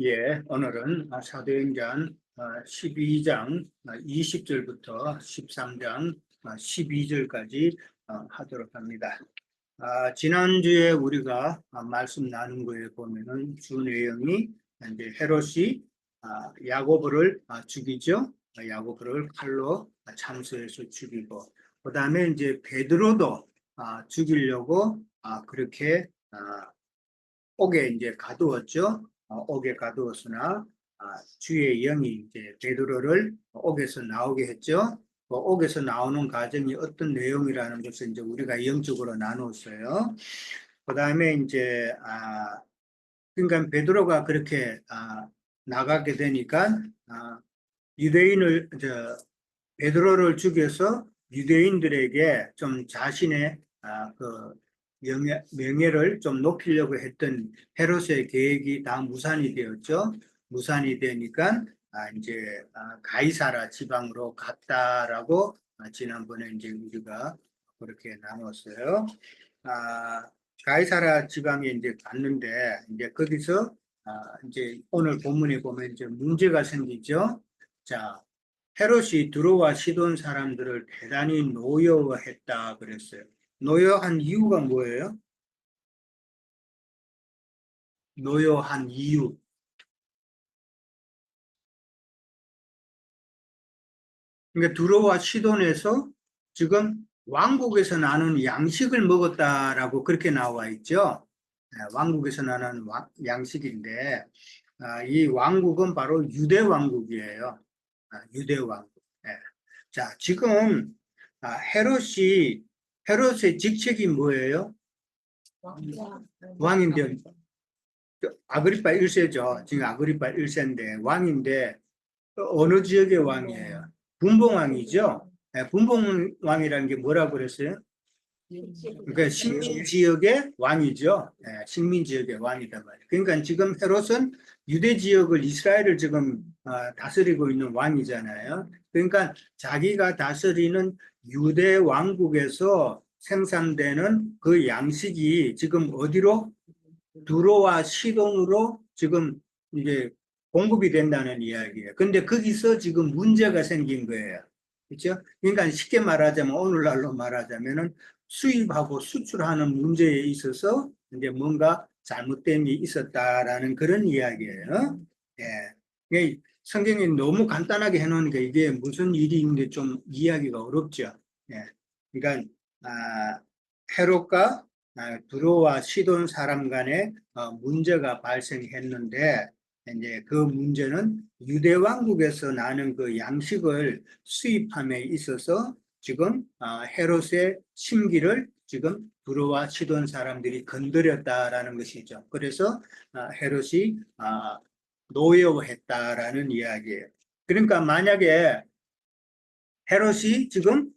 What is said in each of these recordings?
예, 오늘은 사도행전 12장 20절부터 13장 12절까지 하도록 합니다. 지난주에 우리가 말씀 나눈 거에 보면은 주 내용이 이제 헤롯이 야고보를 죽이죠. 야고보를 칼로 참수해서 죽이고, 그 다음에 이제 베드로도 죽이려고 그렇게 옥에 이제 가두었죠. 옥에 가두었으나 주의 영이 이제 베드로를 옥에서 나오게 했죠. 그 옥에서 나오는 과정이 어떤 내용이라는 것을 이제 우리가 영적으로 나눴어요. 그 다음에 이제 그러니까 베드로가 그렇게 나가게 되니까 유대인을 베드로를 죽여서 유대인들에게 좀 자신의 그 명예를 좀 높이려고 했던 헤롯의 계획이 다 무산이 되었죠. 무산이 되니까 이제 가이사라 지방으로 갔다라고 지난번에 이제 우리가 그렇게 나눴어요. 아, 가이사라 지방에 이제 갔는데 이제 거기서 이제 오늘 본문에 보면 이제 문제가 생기죠. 자, 헤롯이 두로와 시돈 사람들을 대단히 노여워했다 그랬어요. 노여한 이유가 뭐예요? 노여한 이유. 그러니까 두로와 시돈에서 지금 왕국에서 나는 양식을 먹었다라고 그렇게 나와 있죠. 왕국에서 나는 양식인데 이 왕국은 바로 유대 왕국이에요. 유대 왕국. 예. 자, 지금 헤롯의 직책이 뭐예요? 왕인데 아그리파 1세죠. 지금 아그리파 1세인데 왕인데 어느 지역의 왕이에요? 분봉왕이죠. 분봉왕이라는 게 뭐라고 그랬어요? 그러니까 식민 지역의 왕이죠. 식민 지역의 왕이단 말이에요. 그러니까 지금 헤롯은 유대 지역을 이스라엘을 지금 다스리고 있는 왕이잖아요. 그러니까 자기가 다스리는 유대 왕국에서 생산되는 그 양식이 지금 어디로 두로와 시돈으로 지금 이제 공급이 된다는 이야기예요. 근데 거기서 지금 문제가 생긴 거예요. 그렇죠? 그러니까 쉽게 말하자면 오늘날로 말하자면은 수입하고 수출하는 문제에 있어서 이제 뭔가 잘못됨이 있었다라는 그런 이야기예요. 예. 성경이 너무 간단하게 해놓으니까 이게 무슨 일인데 좀 이해하기가 어렵죠. 예. 그러니까 헤롯과 두로와 시돈 사람 간에 문제가 발생했는데 이제 그 문제는 유대 왕국에서 나는 그 양식을 수입함에 있어서 지금 헤롯의 심기를 지금 두로와 시돈 사람들이 건드렸다라는 것이죠. 그래서 헤롯이 노여워했다라는 이야기예요. 그러니까 만약에 헤롯이 지금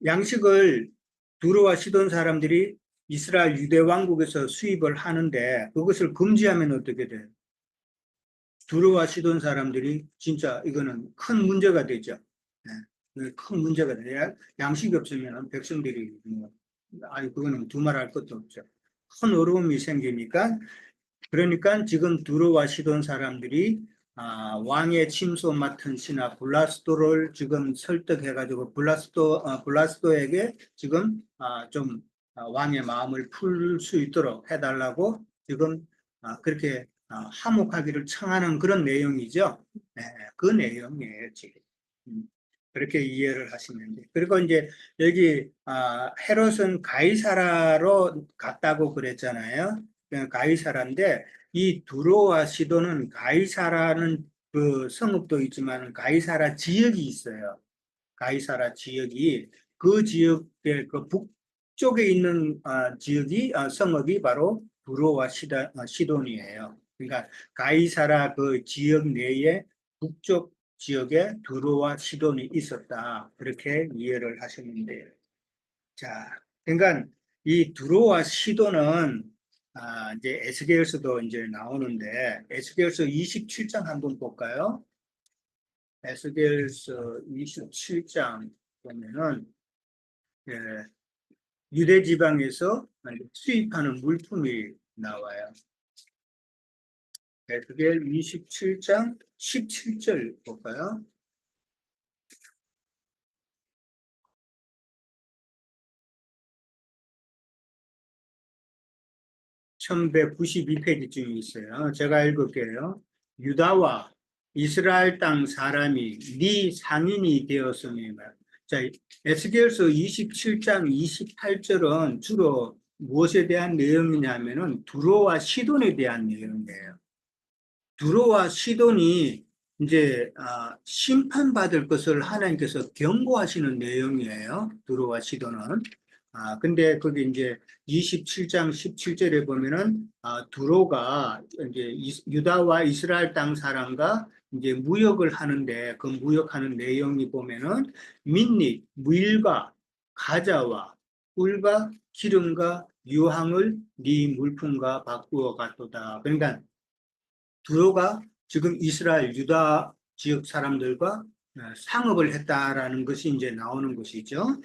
양식을 두로와 시돈 사람들이 이스라엘 유대 왕국에서 수입을 하는데 그것을 금지하면 어떻게 돼요? 두로와 시돈 사람들이 진짜 이거는 큰 문제가 되죠. 큰 문제가 돼요. 양식이 없으면 백성들이 아니 그거는 두말할 것도 없죠. 큰 어려움이 생기니까 그러니까 지금 두로와 시돈 사람들이 왕의 침소 맡은 신하 블라스도를 지금 설득해가지고 블라스도에게 지금 좀 왕의 마음을 풀 수 있도록 해달라고 지금 그렇게 화목하기를 청하는 그런 내용이죠. 네, 그 내용이에요 지금. 음, 그렇게 이해를 하시면 돼요. 그리고 이제 여기 헤롯은 가이사라로 갔다고 그랬잖아요. 가이사라인데 이 두로와 시도는 가이사라는 그 성읍도 있지만 가이사라 지역이 있어요. 가이사라 지역이 그 지역의 그 북쪽에 있는 지역이 성읍이 바로 두로와 시돈이에요. 그러니까 가이사라 그 지역 내에 북쪽 지역에 두로와 시돈이 있었다. 그렇게 이해를 하시면 돼요. 자, 그러니까 이 두로와 시도는 이제 에스겔서도 이제 나오는데 에스겔서 27장 한번 볼까요? 에스겔서 27장 보면은 예, 유대 지방에서 수입하는 물품이 나와요. 에스겔 27장 17절 볼까요? 1192페이지쯤에 있어요. 제가 읽을게요. 유다와 이스라엘 땅 사람이 네 상인이 되었으니. 자, 에스겔서 27장 28절은 주로 무엇에 대한 내용이냐면은 두로와 시돈에 대한 내용이에요. 두로와 시돈이 이제 심판받을 것을 하나님께서 경고하시는 내용이에요. 두로와 시돈은. 근데 거기 이제 27장 17절에 보면은 두로가 이제 유다와 이스라엘 땅 사람과 이제 무역을 하는데 그 무역하는 내용이 보면은 민닉, 밀과 가자와 꿀과 기름과 유황을 네 물품과 바꾸어 갔도다. 그러니까 두로가 지금 이스라엘 유다 지역 사람들과 상업을 했다라는 것이 이제 나오는 것이죠.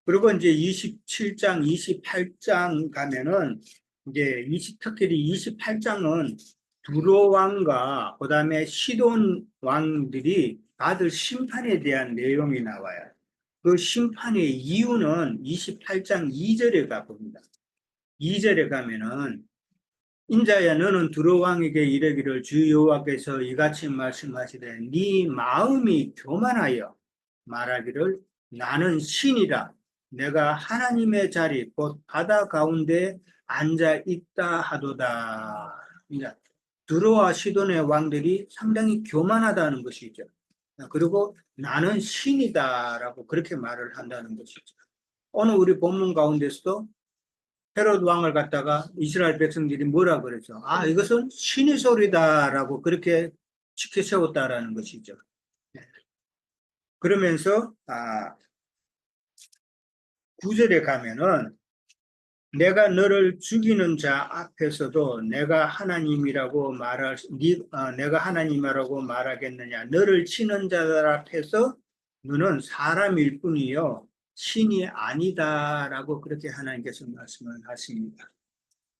그리고 이제 27장, 28장 가면은 이제 특별히 28장은 두로 왕과 그다음에 시돈 왕들이 받을 심판에 대한 내용이 나와요. 그 심판의 이유는 28장 2절에 가봅니다. 2절에 가면은 인자야 너는 두로 왕에게 이르기를 주 여호와께서 이같이 말씀하시되 네 마음이 교만하여 말하기를 나는 신이라 내가 하나님의 자리 곧 바다 가운데 앉아 있다 하도다. 그러니까 두로와 시돈의 왕들이 상당히 교만하다는 것이죠. 그리고 나는 신이다라고 그렇게 말을 한다는 것이죠. 오늘 우리 본문 가운데서도 헤롯 왕을 갖다가 이스라엘 백성들이 뭐라 그랬죠? 이것은 신의 소리다라고 그렇게 지켜 세웠다라는 것이죠. 그러면서 9절에 가면은 내가 너를 죽이는 자 앞에서도 내가 하나님이라고 내가 하나님이라고 말하겠느냐? 너를 치는 자들 앞에서 너는 사람일 뿐이요 신이 아니다라고 그렇게 하나님께서 말씀을 하십니다.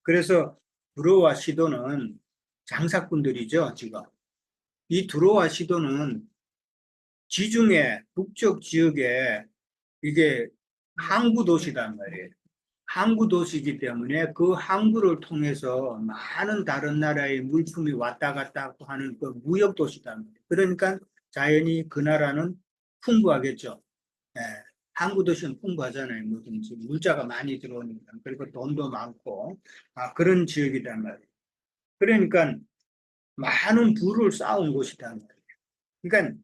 그래서 두로와 시돈은 장사꾼들이죠, 지금. 이 두로와 시돈은 지중해 북쪽 지역에 이게 항구 도시단 말이에요. 항구 도시이기 때문에 그 항구를 통해서 많은 다른 나라의 물품이 왔다 갔다 하는 그 무역 도시단 말이에요. 그러니까 자연히 그 나라는 풍부하겠죠. 예. 항구 도시는 풍부하잖아요. 뭐든지 물자가 많이 들어오니까. 그리고 돈도 많고 그런 지역이단 말이에요. 그러니까 많은 부를 쌓은 곳이단 말이에요. 그러니까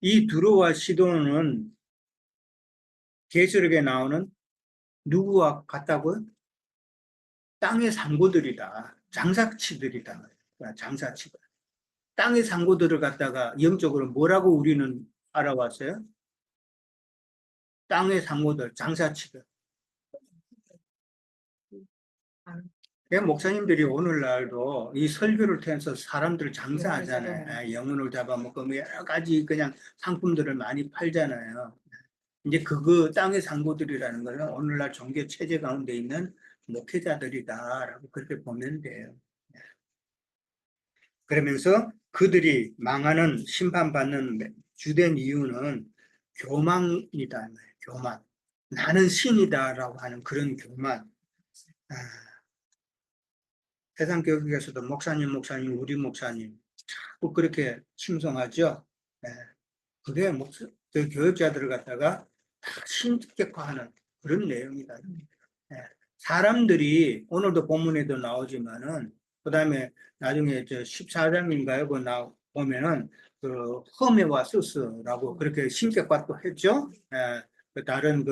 이 두로와 시돈은 계시록에 나오는 누구와 같다고요? 땅의 상고들이다. 장사치들이다. 장사치들. 땅의 상고들을 갖다가 영적으로 뭐라고 우리는 알아왔어요? 땅의 상고들, 장사치들. 목사님들이 오늘날도 이 설교를 통해서 사람들 장사하잖아요. 영혼을 잡아먹고 뭐 여러 가지 그냥 상품들을 많이 팔잖아요. 이제 그거 땅의 상고들이라는 것은 오늘날 종교 체제 가운데 있는 목회자들이다라고 그렇게 보면 돼요. 그러면서 그들이 망하는 심판받는 주된 이유는 교만이다. 교만. 나는 신이다라고 하는 그런 교만. 세상 교육에서도 목사님, 우리 목사님 자꾸 그렇게 칭송하죠. 그게 그 교육자들을 갖다가 다 신격화하는 그런 내용이다. 사람들이 오늘도 본문에도 나오지만은 그다음에 나중에 14장인가요? 보면은 그 험해와 스스라고 그렇게 신격화 또 했죠. 그 다른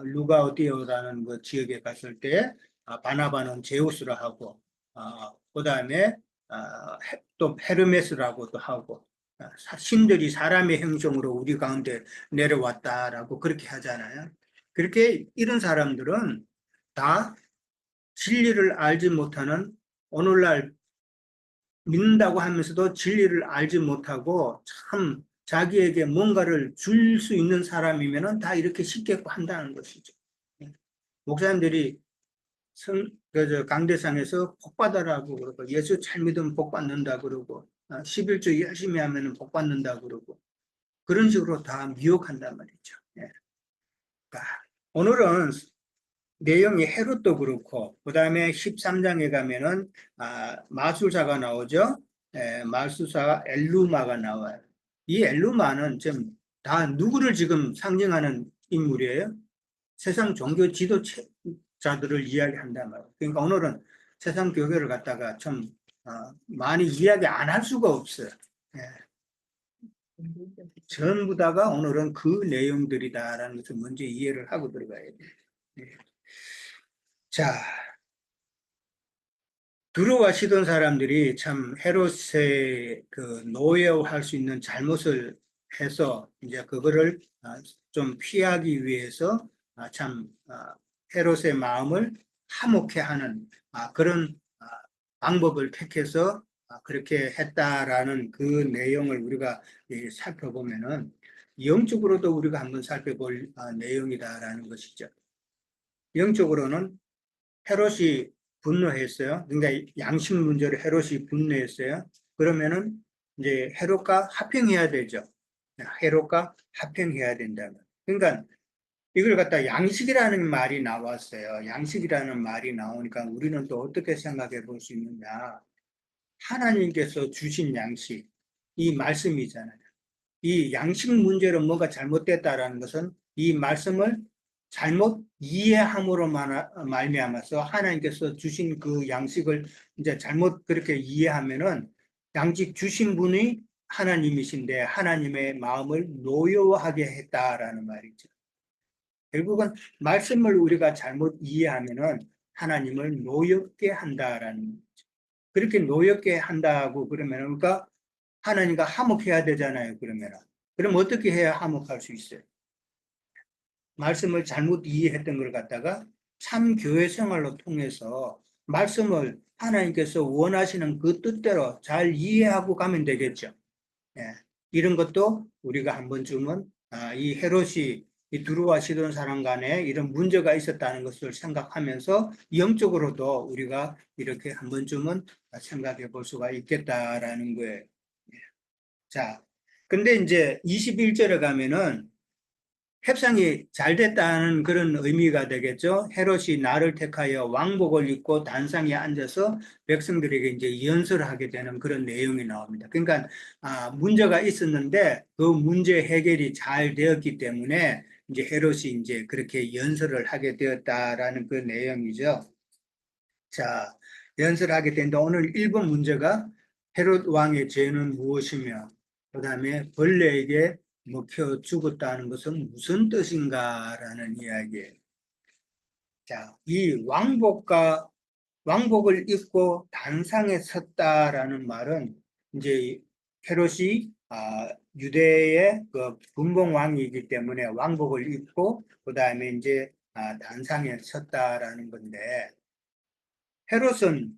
루가오디오라는 그 지역에 갔을 때 바나바는 제우스라 하고 그다음에 또 헤르메스라고도 하고 신들이 사람의 형성으로 우리 가운데 내려왔다라고 그렇게 하잖아요. 그렇게 이런 사람들은 다 진리를 알지 못하는 오늘날 믿는다고 하면서도 진리를 알지 못하고 참 자기에게 뭔가를 줄 수 있는 사람이면 다 이렇게 쉽게 한다는 것이죠. 목사님들이 강대상에서 복 받아라고 그러고 예수 잘 믿으면 복 받는다 그러고 11조 열심히 하면 복 받는다 그러고 그런 식으로 다 미혹한단 말이죠. 예. 그러니까 오늘은 내용이 헤롯도 그렇고 그 다음에 13장에 가면은 마술사가 나오죠. 마술사 엘루마가 나와요. 이 엘루마는 지금 다 누구를 지금 상징하는 인물이에요? 세상 종교 지도자들을 이야기한단 말이에요. 그러니까 오늘은 세상 교회를 갖다가 좀 많이 이야기 안 할 수가 없어요. 예. 전부 다가 오늘은 그 내용들이다라는 것을 먼저 이해를 하고 들어가야 돼요. 예. 자, 두로와 시돈 사람들이 참 헤롯의 그 노예화할 수 있는 잘못을 해서 이제 그거를 좀 피하기 위해서 참 헤롯의 마음을 화목해 하는 그런 방법을 택해서 그렇게 했다라는 그 내용을 우리가 살펴보면은 영적으로도 우리가 한번 살펴볼 내용이다라는 것이죠. 영적으로는 헤롯이 분노했어요. 그러니까 양식 문제로 헤롯이 분노했어요. 그러면은 이제 헤롯과 합평해야 되죠. 헤롯과 합평해야 된다. 그러니까 이걸 갖다 양식이라는 말이 나왔어요. 양식이라는 말이 나오니까 우리는 또 어떻게 생각해 볼 수 있느냐. 하나님께서 주신 양식, 이 말씀이잖아요. 이 양식 문제로 뭐가 잘못됐다라는 것은 이 말씀을 잘못 이해함으로 말미암아서 하나님께서 주신 그 양식을 이제 잘못 그렇게 이해하면은 양식 주신 분이 하나님이신데 하나님의 마음을 노여워하게 했다라는 말이죠. 결국은 말씀을 우리가 잘못 이해하면은 하나님을 노엽게 한다라는 거죠. 그렇게 노엽게 한다고 그러면 그러니까 하나님과 화목해야 되잖아요. 그럼 어떻게 해야 화목할 수 있어요? 말씀을 잘못 이해했던 걸 갖다가 참 교회 생활로 통해서 말씀을 하나님께서 원하시는 그 뜻대로 잘 이해하고 가면 되겠죠. 예. 이런 것도 우리가 한 번쯤은 이 헤롯이 이 두루와 시돈 사람 간에 이런 문제가 있었다는 것을 생각하면서 영적으로도 우리가 이렇게 한 번쯤은 생각해 볼 수가 있겠다라는 거예요. 자, 근데 이제 21절에 가면은 협상이 잘 됐다는 그런 의미가 되겠죠. 헤롯이 나를 택하여 왕복을 입고 단상에 앉아서 백성들에게 이제 연설을 하게 되는 그런 내용이 나옵니다. 그러니까 문제가 있었는데 그 문제 해결이 잘 되었기 때문에 이제 헤롯이 이제 그렇게 연설을 하게 되었다라는 그 내용이죠. 자, 연설하게 된다. 오늘 1번 문제가 헤롯 왕의 죄는 무엇이며 그 다음에 벌레에게 먹혀 죽었다는 것은 무슨 뜻인가라는 이야기예요. 자, 이 왕복을 입고 단상에 섰다라는 말은 이제 헤롯이 유대의 그 분봉 왕이기 때문에 왕복을 입고 그 다음에 이제 단상에 섰다라는 건데 헤롯은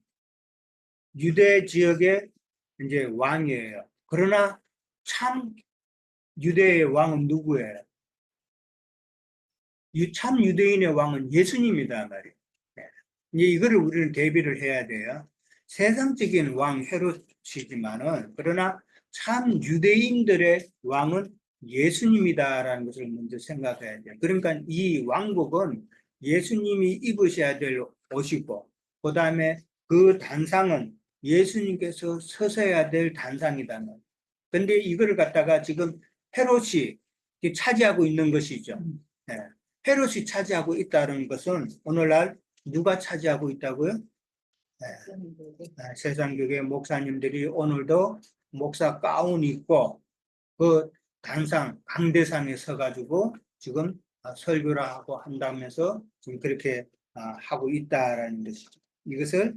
유대 지역의 이제 왕이에요. 그러나 참 유대의 왕은 누구예요? 참 유대인의 왕은 예수님이다 말이에요. 네. 이제 이거를 우리는 대비를 해야 돼요. 세상적인 왕 헤롯이지만은 그러나 참 유대인들의 왕은 예수님이다라는 것을 먼저 생각해야 돼요. 그러니까 이 왕복은 예수님이 입으셔야 될 옷이고 그 다음에 그 단상은 예수님께서 서셔야 될 단상이다. 근데 이거를 갖다가 지금 헤롯이 차지하고 있는 것이죠. 네. 헤롯이 차지하고 있다는 것은 오늘날 누가 차지하고 있다고요? 네. 세상교회 목사님들이 오늘도 목사 가운 입고 그 단상, 강대상에 서가지고 지금 설교를 하고 한다면서 지금 그렇게 하고 있다라는 것이죠. 이것을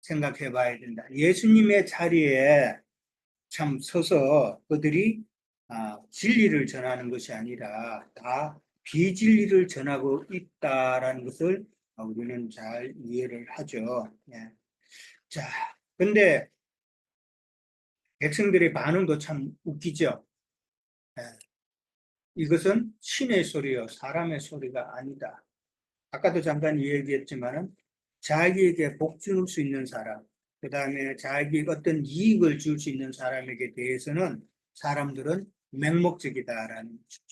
생각해 봐야 된다. 예수님의 자리에 참 서서 그들이 진리를 전하는 것이 아니라 다 비진리를 전하고 있다라는 것을 우리는 잘 이해를 하죠. 예. 자, 근데 백성들의 반응도 참 웃기죠. 예. 이것은 신의 소리요, 사람의 소리가 아니다. 아까도 잠깐 얘기했지만은 자기에게 복 줄 수 있는 사람, 그 다음에 자기에게 어떤 이익을 줄 수 있는 사람에게 대해서는 사람들은 맹목적이다라는 거죠.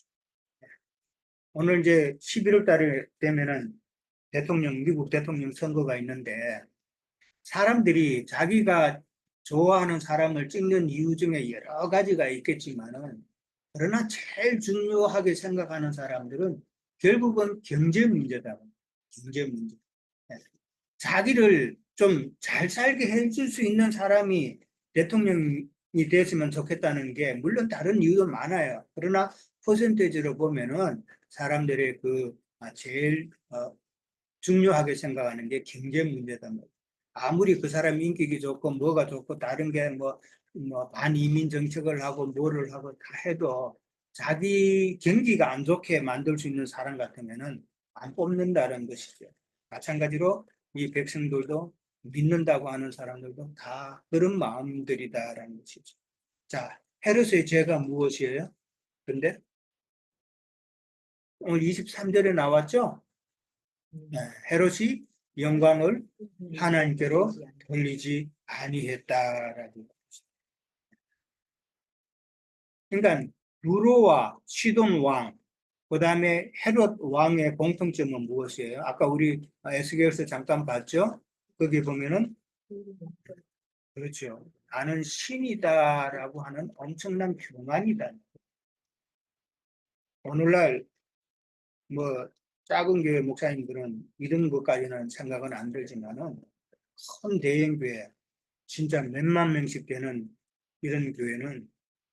오늘 이제 11월 달에 되면은 미국 대통령 선거가 있는데 사람들이 자기가 좋아하는 사람을 찍는 이유 중에 여러 가지가 있겠지만은 그러나 제일 중요하게 생각하는 사람들은 결국은 경제 문제다. 경제 문제. 네. 자기를 좀 잘 살게 해줄 수 있는 사람이 대통령이 됐으면 좋겠다는 게 물론 다른 이유도 많아요. 그러나 퍼센테이지로 보면은 사람들의 제일 중요하게 생각하는 게 경제 문제다. 아무리 그 사람 인격이 좋고 뭐가 좋고 다른 게 뭐 반이민 정책을 하고 뭐를 하고 다 해도 자기 경기가 안 좋게 만들 수 있는 사람 같으면은 안 뽑는다는 것이죠. 마찬가지로 이 백성들도 믿는다고 하는 사람들도 다 그런 마음들이다라는 것이죠. 자, 헤롯의 죄가 무엇이에요? 근데 오늘 23절에 나왔죠? 네, 헤롯이 영광을 하나님께로 돌리지 아니했다라고. 그러니까 두로와 시돈 왕, 그다음에 헤롯 왕의 공통점은 무엇이에요? 아까 우리 에스겔서 잠깐 봤죠? 거기 보면은 그렇죠. 나는 신이다라고 하는 엄청난 교만이다. 오늘날 뭐 작은 교회 목사님들은 이런 것까지는 생각은 안 들지만은 큰 대형 교회 진짜 몇만 명씩 되는 이런 교회는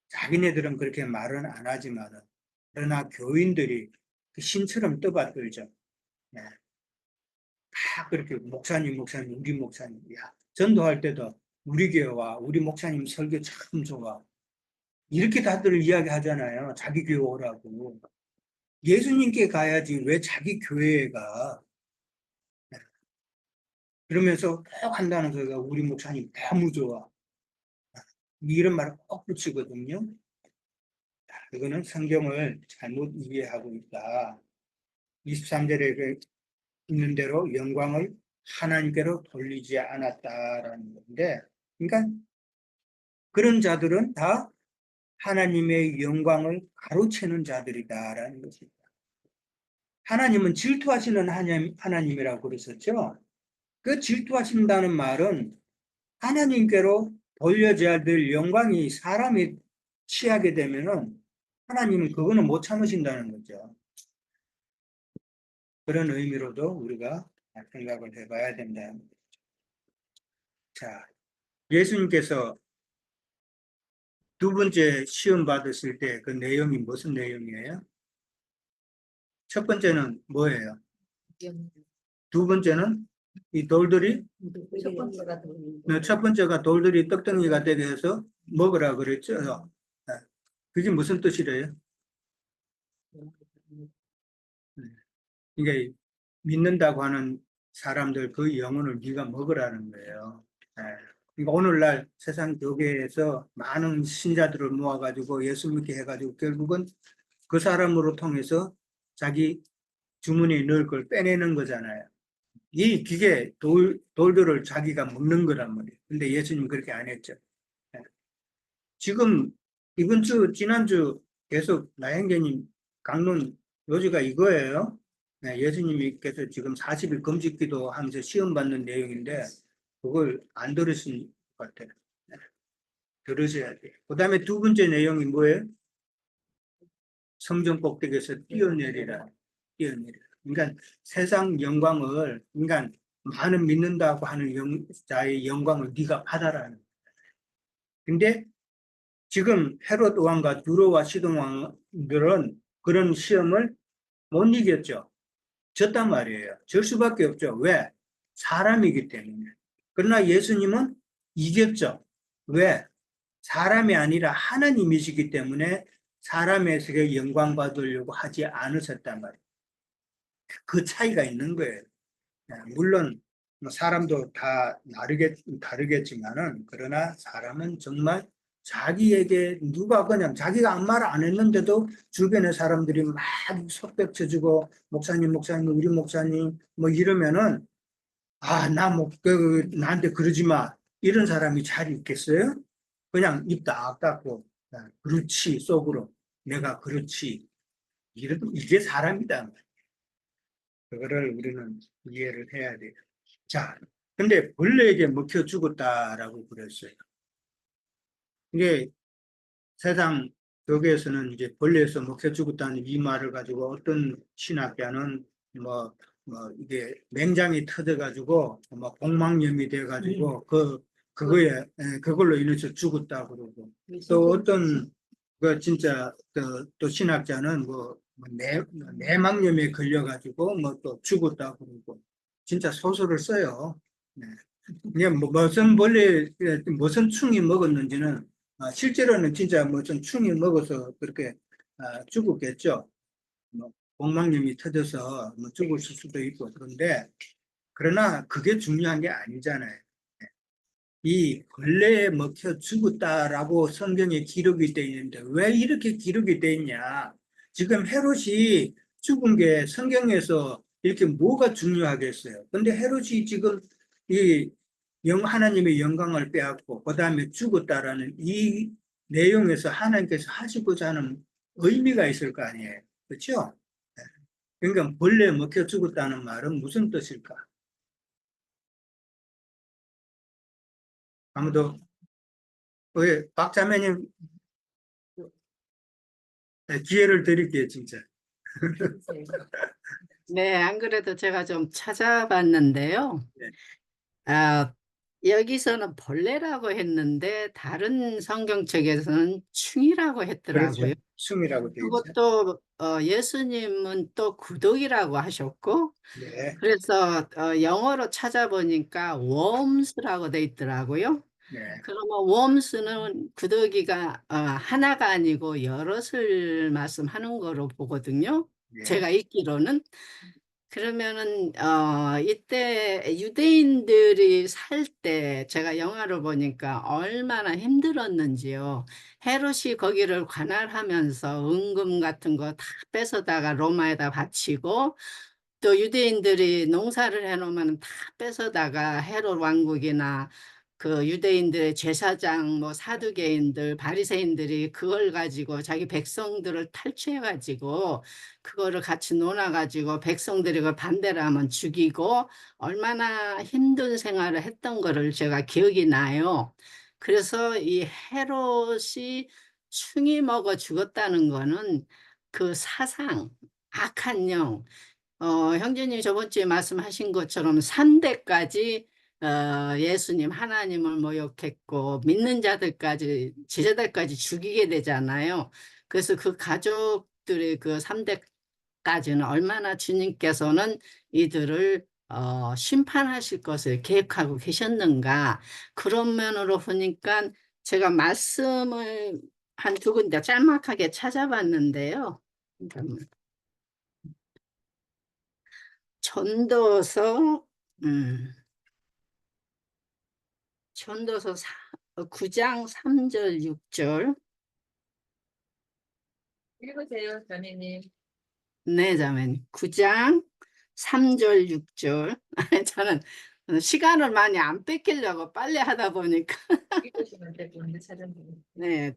자기네들은 그렇게 말은 안 하지만은 그러나 교인들이 그 신처럼 떠받들죠. 네. 다 그렇게 목사님, 우리 목사님, 야 전도할 때도 우리 교회와 우리 목사님 설교 참 좋아. 이렇게 다들 이야기하잖아요. 자기 교회 오라고. 예수님께 가야지 왜 자기 교회에 가? 네. 그러면서 꼭 한다는 소리가 우리 목사님 너무 좋아. 이런 말을 꼭 붙이거든요. 이거는 성경을 잘못 이해하고 있다. 23절에 있는 대로 영광을 하나님께로 돌리지 않았다라는 건데, 그러니까 그런 자들은 다 하나님의 영광을 가로채는 자들이다라는 것입니다. 하나님은 질투하시는 하나님이라고 그랬었죠. 그 질투하신다는 말은 하나님께로 돌려져야 될 영광이 사람이 취하게 되면은 하나님은 그거는 못 참으신다는 거죠. 그런 의미로도 우리가 생각을 해봐야 된다. 자, 예수님께서 두 번째 시험 받으실 때 그 내용이 무슨 내용이에요? 첫 번째는 뭐예요? 두 번째는 이 돌들이 첫 번째가 돌들이 떡덩이가 되게 해서 먹으라 그랬죠. 그게 무슨 뜻이래요? 이게 믿는다고 하는 사람들 그 영혼을 네가 먹으라는 거예요. 그러니까 오늘날 세상 교회에서 많은 신자들을 모아가지고 예수 믿게 해가지고 결국은 그 사람으로 통해서 자기 주머니에 넣을 걸 빼내는 거잖아요. 이 기계 돌들을 자기가 먹는 거란 말이에요. 근데 예수님 그렇게 안 했죠. 지금 이번 주, 지난주 계속 나행자님 강론 요지가 이거예요. 예수님께서 지금 40일 금식기도 하면서 시험 받는 내용인데 그걸 안 들으신 것 같아요. 들으셔야 돼요. 그 다음에 두 번째 내용이 뭐예요? 성전 꼭대기에서 뛰어내리라. 뛰어내리라. 그러니까 세상 영광을, 그러니까 많은 믿는다고 하는 자의 영광을 네가 받아라는. 근데 지금 헤롯 왕과 두로와 시돈 왕들은 그런 시험을 못 이겼죠. 졌단 말이에요. 질 수밖에 없죠. 왜? 사람이기 때문에. 그러나 예수님은 이겼죠. 왜? 사람이 아니라 하나님이시기 때문에 사람에게 영광 받으려고 하지 않으셨단 말이에요. 그 차이가 있는 거예요. 물론 사람도 다 다르겠지만은 그러나 사람은 정말 자기에게 누가 그냥 자기가 아무 말 안 했는데도 주변의 사람들이 막 속백 쳐주고 목사님 우리 목사님 뭐 이러면은 나한테 그러지 마 이런 사람이 잘 있겠어요? 그냥 입 딱 닫고 그렇지 속으로 내가 그렇지 이게 사람이다. 그거를 우리는 이해를 해야 돼요. 자, 근데 벌레에게 먹혀 죽었다라고 그랬어요. 이게 세상 여기에서는 이제 벌레에서 먹혀 죽었다는 이 말을 가지고 어떤 신학자는 이게 맹장이 터져가지고 복막염이 돼가지고 그걸로 인해서 죽었다 그러고 또 어떤 그 진짜 또 신학자는 내막염에 걸려가지고 또 죽었다 그러고 진짜 소설을 써요. 네. 이게 무슨 충이 먹었는지는 실제로는 진짜 무슨 충이 먹어서 그렇게 죽었겠죠. 복막염이 터져서 죽을 수도 있고 그런데 그러나 그게 중요한 게 아니잖아요. 이 벌레에 먹혀 죽었다라고 성경에 기록이 되어 있는데 왜 이렇게 기록이 되어 있냐? 지금 헤롯이 죽은 게 성경에서 이렇게 뭐가 중요하겠어요? 근데 헤롯이 지금 이 하나님의 영광을 빼앗고 그 다음에 죽었다라는 이 내용에서 하나님께서 하시고자 하는 의미가 있을 거 아니에요. 그렇죠? 그러니까 벌레에 먹혀 죽었다는 말은 무슨 뜻일까? 아무도 박자매님 기회를 드릴게요, 진짜. 네, 안 그래도 제가 좀 찾아봤는데요. 네. 여기서는 벌레라고 했는데 다른 성경책에서는 충이라고 그렇죠. 했더라고요. 숨이라고 되어 있죠. 그것도 예수님은 또 구더기라고 하셨고, 네. 그래서 영어로 찾아보니까 worms라고 돼 있더라고요. 네. 그러면 worms는 구더기가 하나가 아니고 여럿을 말씀하는 거로 보거든요. 네. 제가 읽기로는. 그러면은 이때 유대인들이 살 때 제가 영화를 보니까 얼마나 힘들었는지요. 헤롯이 거기를 관할하면서 은금 같은 거 다 뺏어다가 로마에다 바치고 또 유대인들이 농사를 해놓으면 다 뺏어다가 헤롯 왕국이나 그 유대인들의 제사장 뭐 사두개인들 바리새인들이 그걸 가지고 자기 백성들을 탈취해 가지고 그거를 같이 논아 가지고 백성들이 그걸 반대로 하면 죽이고 얼마나 힘든 생활을 했던 거를 제가 기억이 나요. 그래서 이 헤롯이 충이 먹어 죽었다는 거는 그 사상, 악한 영, 형제님 저번 주에 말씀하신 것처럼 3대까지 예수님 하나님을 모욕했고 믿는 자들까지 제자들까지 죽이게 되잖아요. 그래서 그 가족들의 그 3대까지는 얼마나 주님께서는 이들을 심판하실 것을 계획하고 계셨는가 그런 면으로 보니까 제가 말씀을 한 두 군데 짤막하게 찾아봤는데요. 잠깐만. 전도서 음, 전도서 9장 3절 6절. 읽으세요, 자매님. 네, 자매님. 9장 3절 6절. 저는 시간을 많이 안 뺏기려고 빨리 하다 보니까 읽으시면 될 건데, 사장님. 네.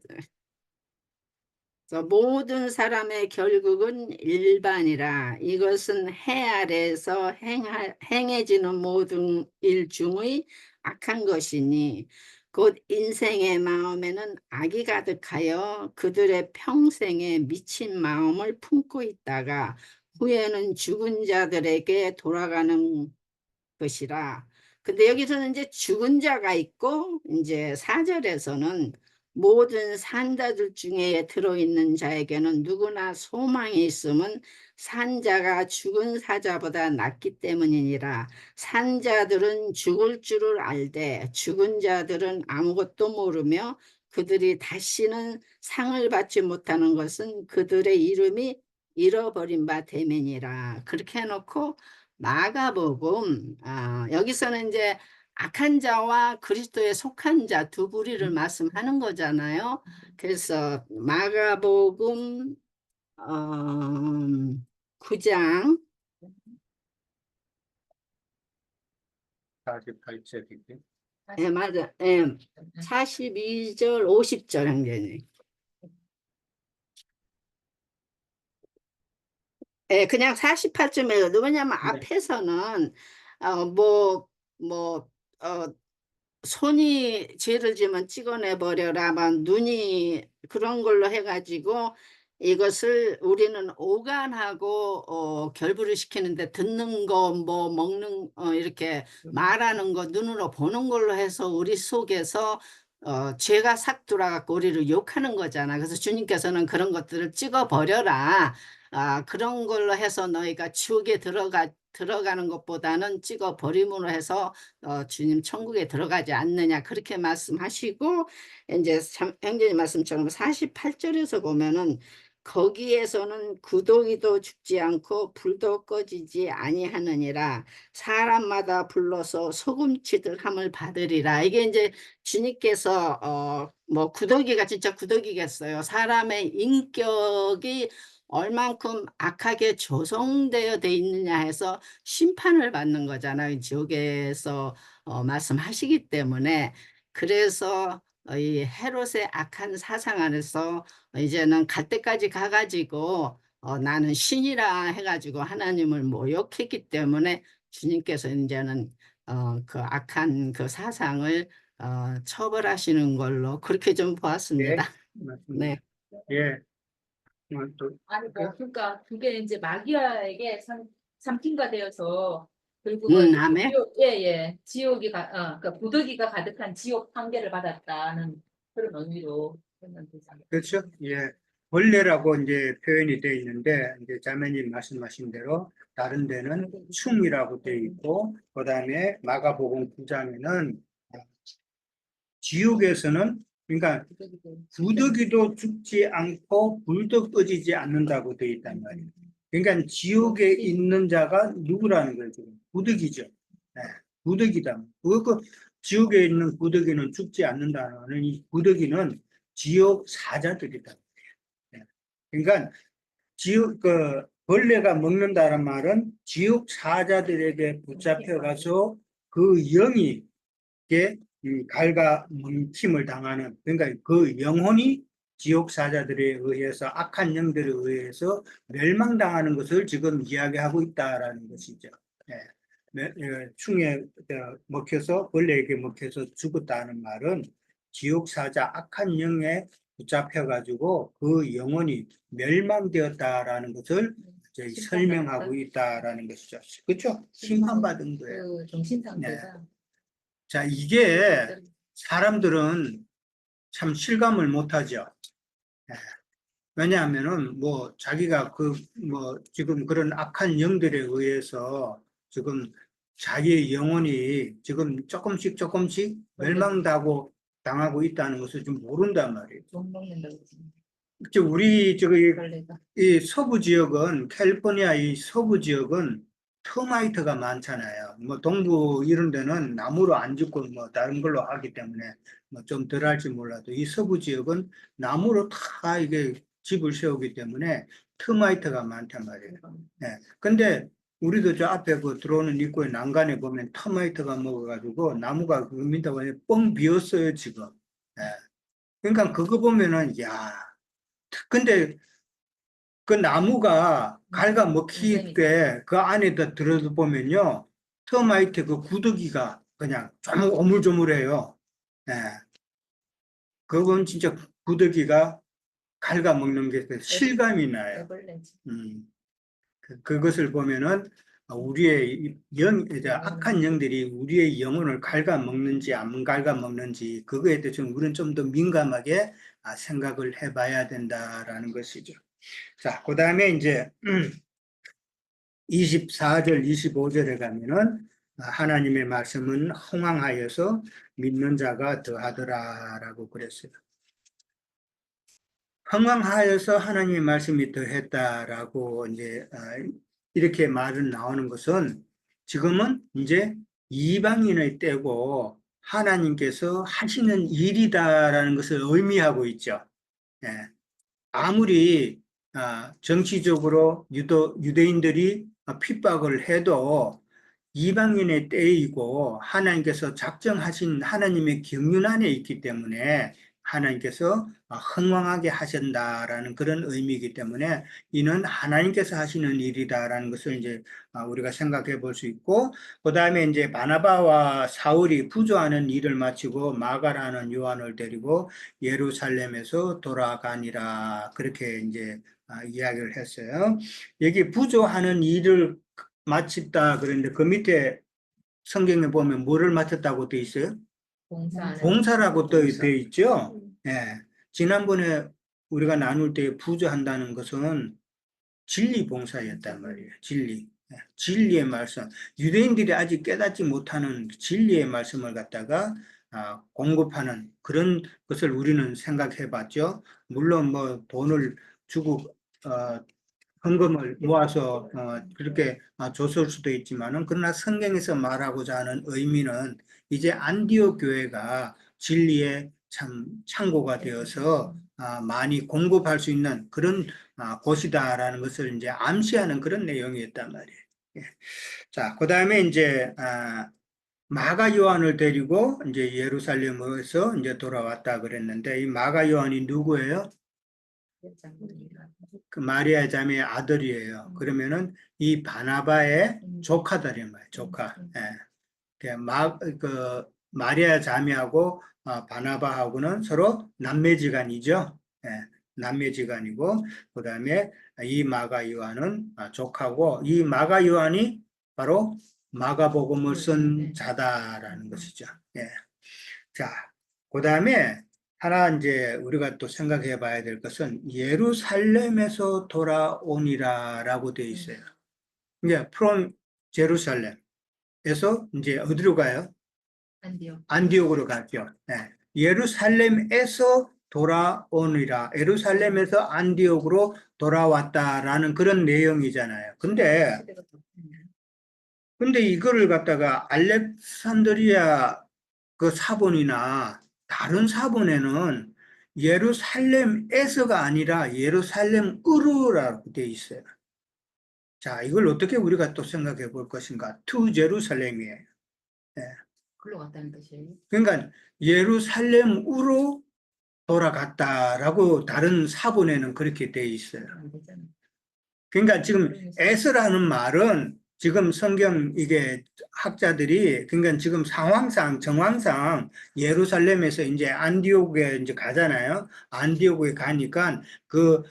그래서 모든 사람의 결국은 일반이라 이것은 해 아래에서 행해지는 모든 일 중의 악한 것이니 곧 인생의 마음에는 악이 가득하여 그들의 평생에 미친 마음을 품고 있다가 후에는 죽은 자들에게 돌아가는 것이라. 근데 여기서는 이제 죽은 자가 있고 이제 4절에서는 모든 산자들 중에 들어있는 자에게는 누구나 소망이 있음은 산자가 죽은 사자보다 낫기 때문이니라. 산자들은 죽을 줄을 알되 죽은 자들은 아무것도 모르며 그들이 다시는 상을 받지 못하는 것은 그들의 이름이 잃어버린 바 되면이라. 그렇게 해놓고 마가복음 여기서는 이제 악한 자와 그리스도에 속한 자 두 부류를 말씀하는 거잖아요. 그래서 마가복음 9장 48절이지. 예, 맞아. 예, 42절 50절 형제님. 예, 그냥 48점이에요. 왜냐면 네. 앞에서는 뭐 손이 죄를 지면 찍어내 버려라만 눈이 그런 걸로 해가지고 이것을 우리는 오간하고 결부를 시키는데 듣는 거 뭐 먹는 이렇게 말하는 거 눈으로 보는 걸로 해서 우리 속에서 죄가 싹 들어갖고 우리를 욕하는 거잖아. 그래서 주님께서는 그런 것들을 찍어 버려라. 그런 걸로 해서 너희가 지옥에 들어가는 것보다는 찍어 버림으로 해서 주님 천국에 들어가지 않느냐 그렇게 말씀하시고 이제 형제님 말씀처럼 48절에서 보면은 거기에서는 구더기도 죽지 않고 불도 꺼지지 아니하느니라 사람마다 불러서 소금치들 함을 받으리라. 이게 이제 주님께서 뭐 구더기가 진짜 구더기겠어요. 사람의 인격이 얼만큼 악하게 조성되어 돼 있느냐 해서 심판을 받는 거잖아요. 지옥에서 말씀하시기 때문에. 그래서 이 헤롯의 악한 사상 안에서 이제는 갈 때까지 가가지고 나는 신이라 해가지고 하나님을 모욕했기 때문에 주님께서 이제는 그 악한 그 사상을 처벌하시는 걸로 그렇게 좀 보았습니다. 맞습니다. 네. 예. 또 아니 뭐 그러니까 그게 이제 마귀아에게 삼킨가 되어서 결국은 아멘. 예예 지옥이 그러니까 부더기가 가득한 지옥 판결을 받았다는 그런 의미로 보면 되잖아요. 그렇죠. 예. 벌레라고 이제 표현이 되어 있는데, 이제 자매님 말씀하신 대로 다른 데는 충이라고 되어 있고, 그 다음에 마가복음 9장에는 지옥에서는, 그러니까 구더기도 죽지 않고 불도 꺼지지 않는다고 되어 있단 말이에요. 그러니까 지옥에 있는 자가 누구라는 거죠? 구더기죠. 네, 구더기다. 그 지옥에 있는 구더기는 죽지 않는다는 이 구더기는 지옥 사자들이다. 네. 그러니까 지옥 벌레가 먹는다는 말은 지옥 사자들에게 붙잡혀가서 그 영이 갉아먹힘을 당하는, 그러니까 그 영혼이 지옥 사자들에 의해서 악한 영들에 의해서 멸망당하는 것을 지금 이야기하고 있다라는 것이죠. 충에 먹혀서 벌레에게 먹혀서 죽었다는 말은 지옥 사자 악한 영에 붙잡혀가지고 그 영혼이 멸망되었다라는 것을 이제 설명하고 있다라는 것이죠. 그렇죠? 심판받은 거예요. 그 정신 상태가 자, 이게 사람들은 참 실감을 못하죠. 왜냐하면은 뭐 자기가 뭐 지금 그런 악한 영들에 의해서 지금 자기의 영혼이 지금 조금씩 멸망당하고 당하고 있다는 것을 좀 모른단 말이에요. 돈 먹는다고 우리 저기 벌레가 이 서부 지역은 캘리포니아 이 서부 지역은 터마이트가 많잖아요. 뭐 동부 이런 데는 나무로 안 짓고 뭐 다른 걸로 하기 때문에 뭐 좀 덜 할지 몰라도 이 서부 지역은 나무로 다 이게 집을 세우기 때문에 터마이트가 많단 말이에요. 네. 근데 우리도 저 앞에 그 들어오는 입구에 난간에 보면 터마이트가 먹어가지고 나무가 그 밑에가 뻥 비었어요 지금. 네. 그러니까 그거 보면은 야. 근데 그 나무가 갉아 먹힐 때 그 안에다 들어보면요. 터마이트 그 구더기가 그냥 좀 오물조물해요. 예. 그건 진짜 구더기가 갉아먹는 게 실감이 나요. 애벌레지. 그것을 보면은 우리의 이제 악한 영들이 우리의 영혼을 갉아먹는지 안 갉아먹는지 그거에 대해서 우리는 좀 더 민감하게 생각을 해봐야 된다라는 것이죠. 자, 그 다음에 이제 24절, 25절에 가면은 하나님의 말씀은 흥왕하여서 믿는 자가 더하더라라고 그랬어요. 흥왕하여서 하나님의 말씀이 더했다라고 이제 이렇게 말은 나오는 것은 지금은 이제 이방인의 때고 하나님께서 하시는 일이다라는 것을 의미하고 있죠. 예. 아무리 정치적으로 유대인들이 핍박을 해도 이방인의 때이고 하나님께서 작정하신 하나님의 경륜 안에 있기 때문에 하나님께서 흥왕하게 하신다라는 그런 의미이기 때문에 이는 하나님께서 하시는 일이다라는 것을 이제 우리가 생각해 볼 수 있고, 그 다음에 이제 바나바와 사울이 부조하는 일을 마치고 마가라는 요한을 데리고 예루살렘에서 돌아가니라, 그렇게 이제 이야기를 했어요. 여기 부조하는 일을 마쳤다 그랬는데 그 밑에 성경에 보면 뭐를 마쳤다고 되어 있어요? 봉사하는 봉사라고 또 봉사. 되어 있죠. 예. 지난번에 우리가 나눌 때 부조한다는 것은 진리 봉사였단 말이에요. 진리. 예. 진리의 말씀. 유대인들이 아직 깨닫지 못하는 진리의 말씀을 갖다가 공급하는 그런 것을 우리는 생각해 봤죠. 물론 뭐 돈을 주고 헌금을 모아서 그렇게 줬을 수도 있지만은, 그러나 성경에서 말하고자 하는 의미는 이제 안디옥 교회가 진리의 참 창고가 되어서 많이 공급할 수 있는 그런 곳이다라는 것을 이제 암시하는 그런 내용이었단 말이에요. 예. 자, 그 다음에 이제 마가 요한을 데리고 이제 예루살렘에서 이제 돌아왔다 그랬는데, 이 마가 요한이 누구예요? 그 마리아 자매의 아들이에요. 그러면은 이 바나바의 조카들이 말이에요. 조카. 예. 그 마리아 자매하고 바나바하고는 서로 남매지간이죠. 예. 남매지간이고, 그 다음에 이 마가 요한은 조카고, 이 마가 요한이 바로 마가복음을 쓴 자다라는 것이죠. 예. 자, 그 다음에 하나 이제 우리가 또 생각해 봐야 될 것은 예루살렘에서 돌아오니라라고 되어 있어요. 이게 from 제루살렘에서 이제 어디로 가요? 안디옥으로 갔죠. 네. 예루살렘에서 돌아오니라. 예루살렘에서 안디옥으로 돌아왔다라는 그런 내용이잖아요. 근데 이거를 갖다가 알렉산드리아 그 사본이나 다른 사본에는 예루살렘에서가 아니라 예루살렘으로라고 되어 있어요. 자, 이걸 어떻게 우리가 또 생각해 볼 것인가? to 제루살렘이에요. 예. 글로 갔다는 뜻이에요. 그러니까 예루살렘으로 돌아갔다라고 다른 사본에는 그렇게 되어 있어요. 안 되잖아. 그러니까 지금 에스라는 말은 지금 성경 이게 학자들이, 그러니까 지금 상황상 정황상 예루살렘에서 이제 안디옥에 이제 가잖아요. 안디옥에 가니까 그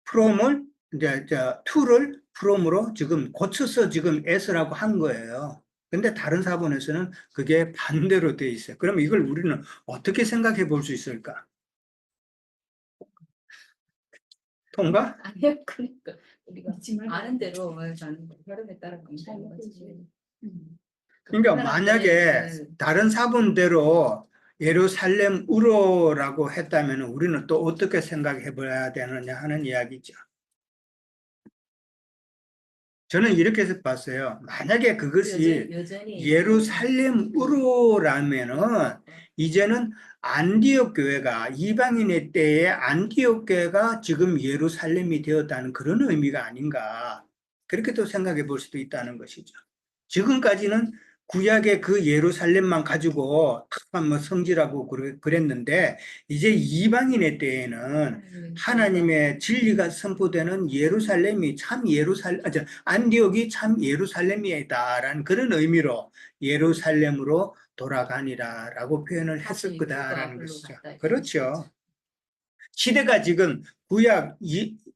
프롬을 이제 투를 프롬으로 지금 고쳐서 지금 에스라고 한 거예요. 근데 다른 사본에서는 그게 반대로 돼 있어요. 그럼 이걸 우리는 어떻게 생각해 볼 수 있을까? 통과? 아니요, 그러니까 우리가 아는 대로 가는 거, 흐름에 따라 가는 거지. 그러니까 만약에 다른 사본대로 예루살렘으로라고 했다면 우리는 또 어떻게 생각해 봐야 되느냐 하는 이야기죠. 저는 이렇게 해서 봤어요. 만약에 그것이 예루살렘으로라면은 이제는 안디옥 교회가, 이방인의 때에 안디옥 교회가 지금 예루살렘이 되었다는 그런 의미가 아닌가, 그렇게 또 생각해 볼 수도 있다는 것이죠. 지금까지는 구약의 그 예루살렘만 가지고 뭐 성지라고 그랬는데, 이제 이방인의 때에는 하나님의 진리가 선포되는 예루살렘이 안디옥이 참 예루살렘이다라는 그런 의미로 예루살렘으로 돌아가니라라고 표현을 했을 거다라는 것이죠. 그렇죠. 시대가 지금 구약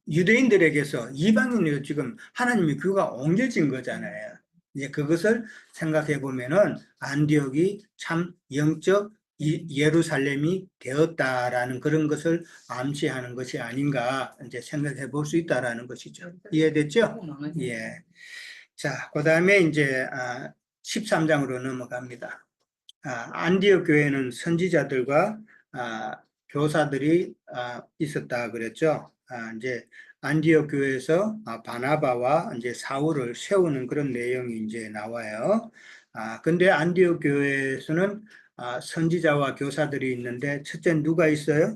유대인들에게서 이방인으로 지금 하나님의 교가 옮겨진 거잖아요. 이제 그것을 생각해 보면은 안디옥이 참 영적 예루살렘이 되었다라는 그런 것을 암시하는 것이 아닌가 이제 생각해 볼 수 있다라는 것이죠. 이해됐죠? 예. 자, 그 다음에 이제 13장으로 넘어갑니다. 안디옥 교회는 선지자들과 교사들이 있었다 그랬죠. 이제 안디옥 교회에서 바나바와 이제 사울을 세우는 그런 내용이 이제 나와요. 근데 안디옥 교회에서는 선지자와 교사들이 있는데 첫째 누가 있어요?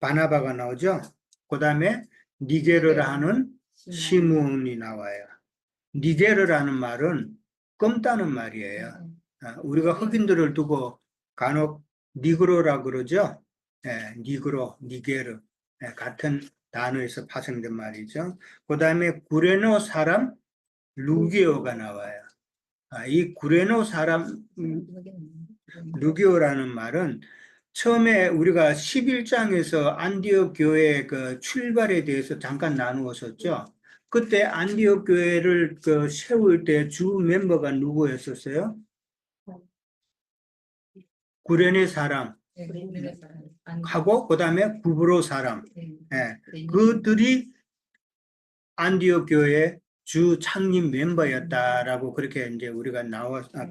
바나바가 나오죠. 그 다음에 니게르라는 시몬이 나와요. 니게르라는 말은 껌따는 말이에요. 우리가 흑인들을 두고 간혹 니그로라 그러죠. 니그로, 니게르 같은 단어에서 파생된 말이죠. 그 다음에 구레노 사람 루기오가 나와요. 이 구레노 사람 루기오라는 말은 처음에 우리가 11장에서 안디옥 교회 그 출발에 대해서 잠깐 나누었었죠. 그때 안디옥 교회를 세울 때 주 멤버가 누구였었어요? 구레네 사람 하고 그다음에 구브로 사람. 그들이 안디옥 교회 주 창립 멤버였다라고 그렇게 이제 우리가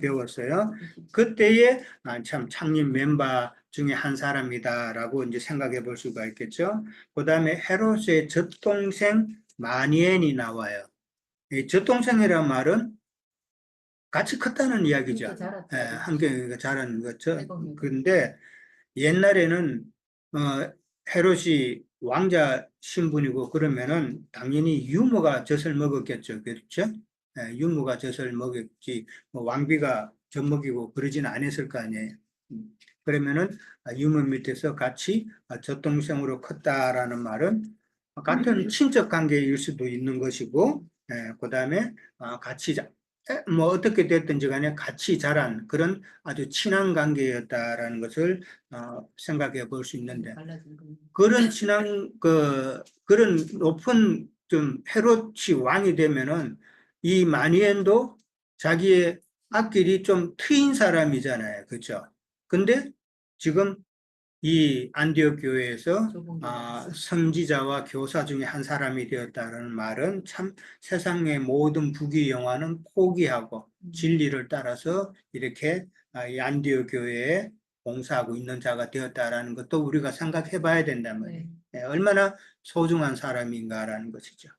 배웠어요. 그때의 참 창립 멤버 중에 한 사람이다라고 이제 생각해 볼 수가 있겠죠. 그다음에 헤롯의 젖동생 마니엔이 나와요. 이 젖동생이란 말은 같이 컸다는 이야기죠. 함께 자란 거죠. 그런데 옛날에는 헤롯이 왕자 신분이고 그러면은 당연히 유모가 젖을 먹었겠죠. 그렇죠? 유모가 젖을 먹었지 뭐 왕비가 젖 먹이고 그러지는 않았을 거 아니에요. 그러면은 유모 밑에서 같이 젖동생으로 컸다라는 말은 같은 친척 관계일 수도 있는 것이고, 그 다음에 같이 뭐 어떻게 됐든지 간에 같이 자란 그런 아주 친한 관계였다라는 것을 생각해 볼 수 있는데, 그런 친한 그런 높은 좀 헤롯이 왕이 되면은 이 마니엔도 자기의 앞길이 좀 트인 사람이잖아요, 그렇죠? 근데 지금 이 안디옥 교회에서 선지자와 교사 중에 한 사람이 되었다는 말은 참 세상의 모든 부귀영화는 포기하고 진리를 따라서 이렇게 이 안디옥 교회에 봉사하고 있는 자가 되었다라는 것도 우리가 생각해 봐야 된단 말이에요. 얼마나 소중한 사람인가라는 것이죠.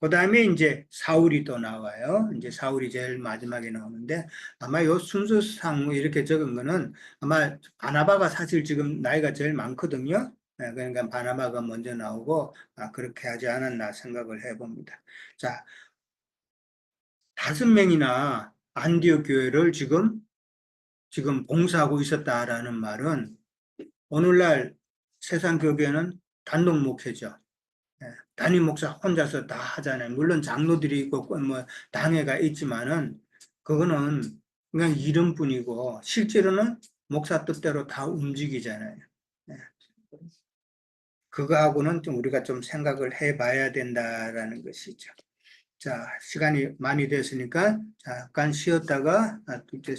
그 다음에 이제 사울이 또 나와요. 이제 사울이 제일 마지막에 나오는데 아마 요 순서상 이렇게 적은 거는 아마 바나바가 사실 지금 나이가 제일 많거든요. 그러니까 바나바가 먼저 나오고 그렇게 하지 않았나 생각을 해봅니다. 자, 5명이나 안디옥 교회를 지금 봉사하고 있었다라는 말은 오늘날 세상 교회는 단독 목회죠. 담임 목사 혼자서 다 하잖아요. 물론 장로들이 있고 뭐 당회가 있지만은 그거는 그냥 이름뿐이고 실제로는 목사 뜻대로 다 움직이잖아요. 그거하고는 좀 우리가 좀 생각을 해봐야 된다라는 것이죠. 자, 시간이 많이 됐으니까 잠깐 쉬었다가 둘째